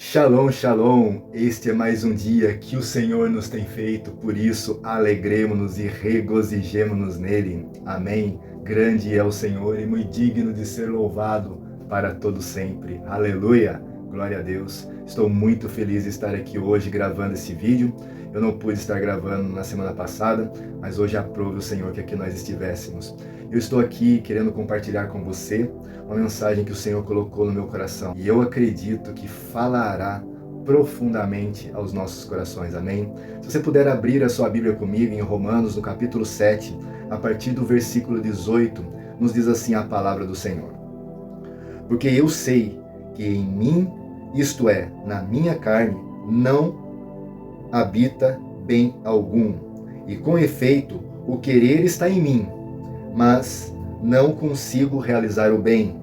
Shalom, shalom! Este é mais um dia que o Senhor nos tem feito, por isso alegremo-nos e regozijemo-nos nele. Amém? Grande é o Senhor e muito digno de ser louvado para todo sempre. Aleluia! Glória a Deus! Estou muito feliz de estar aqui hoje gravando esse vídeo. Eu não pude estar gravando na semana passada, mas hoje aprove o Senhor que aqui nós estivéssemos. Eu estou aqui querendo compartilhar com você uma mensagem que o Senhor colocou no meu coração. E eu acredito que falará profundamente aos nossos corações. Amém? Se você puder abrir a sua Bíblia comigo em Romanos, no capítulo 7, a partir do versículo 18, nos diz assim a palavra do Senhor. Porque eu sei que em mim, isto é, na minha carne, não habita bem algum. E com efeito, o querer está em mim, mas não consigo realizar o bem,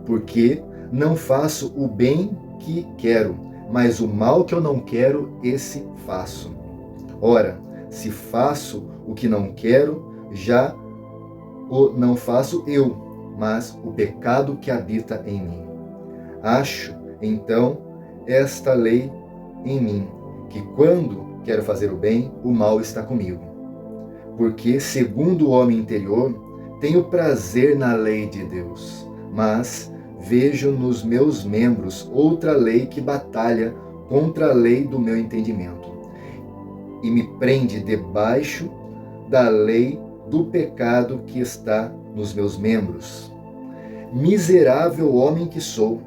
porque não faço o bem que quero, mas o mal que eu não quero, esse faço. Ora, se faço o que não quero, já o não faço eu, mas o pecado que habita em mim. Acho, então, esta lei em mim, que quando quero fazer o bem, o mal está comigo. Porque, segundo o homem interior, tenho prazer na lei de Deus, mas vejo nos meus membros outra lei que batalha contra a lei do meu entendimento e me prende debaixo da lei do pecado que está nos meus membros. Miserável homem que sou,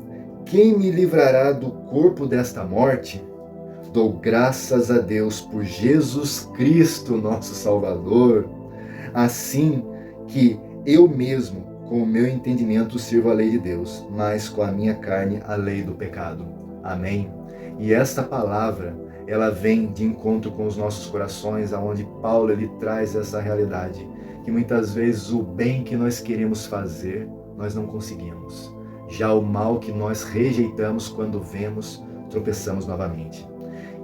quem me livrará do corpo desta morte? Dou graças a Deus por Jesus Cristo, nosso Salvador. Assim que eu mesmo, com o meu entendimento, sirvo a lei de Deus, mas com a minha carne a lei do pecado. Amém? E esta palavra, ela vem de encontro com os nossos corações, aonde Paulo ele traz essa realidade, que muitas vezes o bem que nós queremos fazer, nós não conseguimos. Já o mal que nós rejeitamos quando vemos, tropeçamos novamente.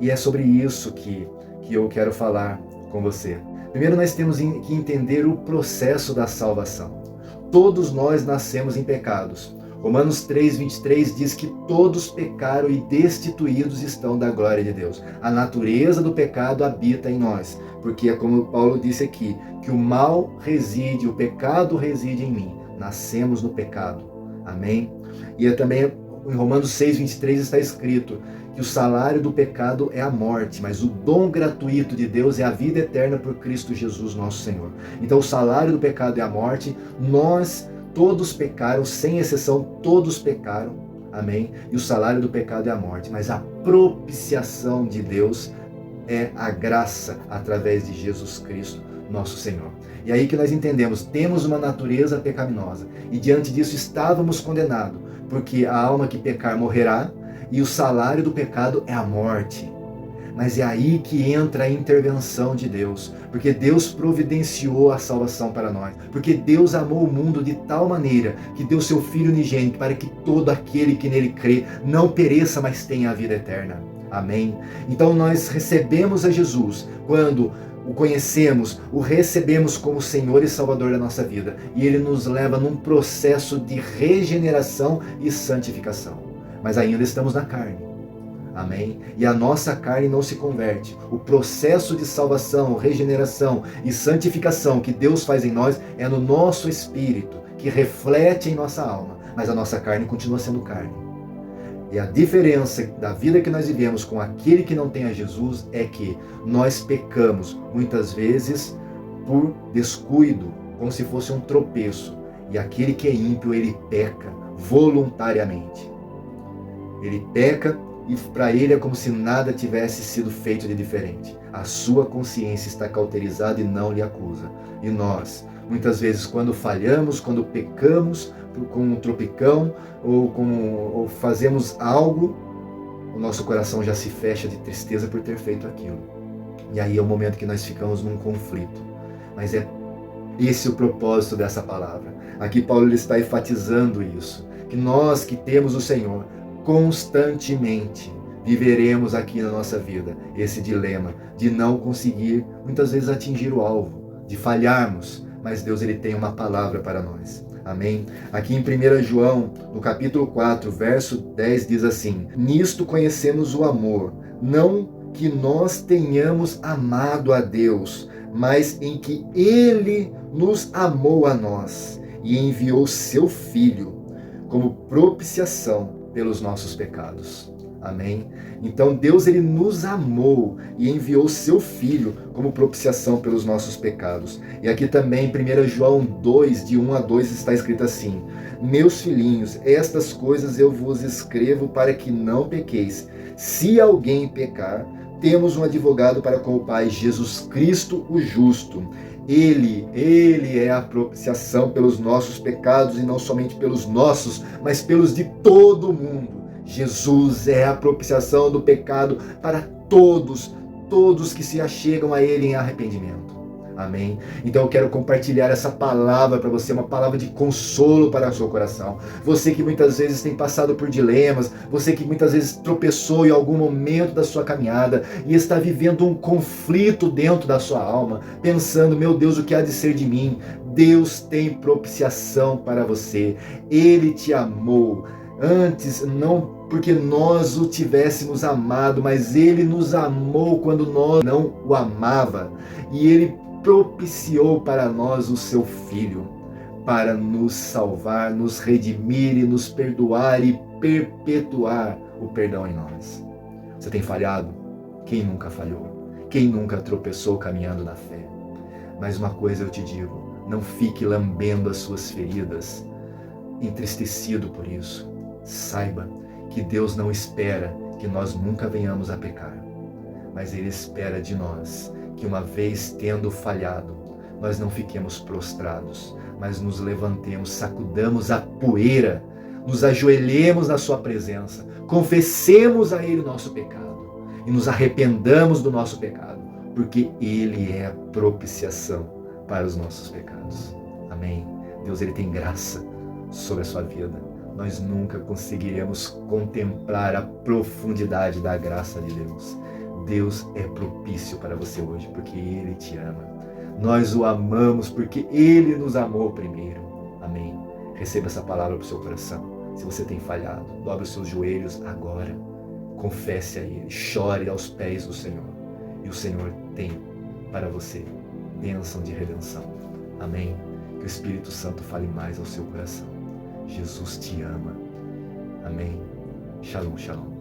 E é sobre isso que eu quero falar com você. Primeiro nós temos que entender o processo da salvação. Todos nós nascemos em pecados. Romanos 3:23 diz que todos pecaram e destituídos estão da glória de Deus. A natureza do pecado habita em nós, porque é como Paulo disse aqui, que o mal reside, o pecado reside em mim. Nascemos no pecado. Amém? E também em Romanos 6:23 está escrito que o salário do pecado é a morte, mas o dom gratuito de Deus é a vida eterna por Cristo Jesus, nosso Senhor. Então o salário do pecado é a morte, nós todos pecaram, sem exceção, todos pecaram, amém? E o salário do pecado é a morte, mas a propiciação de Deus é a graça através de Jesus Cristo, nosso Senhor. E aí que nós entendemos, temos uma natureza pecaminosa, e diante disso estávamos condenados, porque a alma que pecar morrerá, e o salário do pecado é a morte. Mas é aí que entra a intervenção de Deus, porque Deus providenciou a salvação para nós, porque Deus amou o mundo de tal maneira que deu seu Filho unigênito para que todo aquele que nele crê não pereça, mas tenha a vida eterna. Amém? Então nós recebemos a Jesus quando o conhecemos, o recebemos como Senhor e Salvador da nossa vida, e Ele nos leva num processo de regeneração e santificação. Mas ainda estamos na carne. Amém? E a nossa carne não se converte. O processo de salvação, regeneração e santificação que Deus faz em nós é no nosso espírito, que reflete em nossa alma. Mas a nossa carne continua sendo carne. E a diferença da vida que nós vivemos com aquele que não tem a Jesus é que nós pecamos muitas vezes por descuido, como se fosse um tropeço. E aquele que é ímpio, ele peca voluntariamente. Ele peca e para ele é como se nada tivesse sido feito de diferente. A sua consciência está cauterizada e não lhe acusa. E nós, muitas vezes, quando falhamos, quando pecamos com um tropicão ou fazemos algo, o nosso coração já se fecha de tristeza por ter feito aquilo. E aí é o momento que nós ficamos num conflito. Mas é esse o propósito dessa palavra. Aqui Paulo está enfatizando isso, que nós que temos o Senhor, constantemente viveremos aqui na nossa vida esse dilema de não conseguir muitas vezes atingir o alvo, de falharmos, mas Deus ele tem uma palavra para nós. Amém? Aqui em 1 João, no capítulo 4, verso 10, diz assim: nisto conhecemos o amor, não que nós tenhamos amado a Deus, mas em que Ele nos amou a nós e enviou seu Filho como propiciação pelos nossos pecados. Amém? Então Deus, ele nos amou e enviou seu Filho como propiciação pelos nossos pecados. E aqui também em 1 João 2, de 1 a 2, está escrito assim: meus filhinhos, estas coisas eu vos escrevo para que não pequeis. Se alguém pecar, temos um advogado para com o Pai, Jesus Cristo o justo. Ele é a propiciação pelos nossos pecados, e não somente pelos nossos, mas pelos de todo mundo. Jesus é a propiciação do pecado para todos que se achegam a Ele em arrependimento. Amém? Então eu quero compartilhar essa palavra para você, uma palavra de consolo para o seu coração. Você que muitas vezes tem passado por dilemas, você que muitas vezes tropeçou em algum momento da sua caminhada e está vivendo um conflito dentro da sua alma, pensando, meu Deus, o que há de ser de mim? Deus tem propiciação para você. Ele te amou. Antes, não porque nós o tivéssemos amado, mas Ele nos amou quando nós não o amava. E Ele propiciou para nós o seu Filho, para nos salvar, nos redimir e nos perdoar e perpetuar o perdão em nós. Você tem falhado? Quem nunca falhou? Quem nunca tropeçou caminhando na fé? Mas uma coisa eu te digo, não fique lambendo as suas feridas, entristecido por isso. Saiba que Deus não espera que nós nunca venhamos a pecar, mas Ele espera de nós que, uma vez tendo falhado, nós não fiquemos prostrados, mas nos levantemos, sacudamos a poeira, nos ajoelhemos na sua presença, confessemos a Ele o nosso pecado e nos arrependamos do nosso pecado, porque Ele é a propiciação para os nossos pecados. Amém? Deus, Ele tem graça sobre a sua vida. Nós nunca conseguiremos contemplar a profundidade da graça de Deus. Deus é propício para você hoje, porque Ele te ama. Nós o amamos porque Ele nos amou primeiro. Amém? Receba essa palavra para o seu coração. Se você tem falhado, dobre os seus joelhos agora. Confesse a Ele, chore aos pés do Senhor. E o Senhor tem para você bênção de redenção. Amém? Que o Espírito Santo fale mais ao seu coração. Jesus te ama. Amém. Shalom, shalom.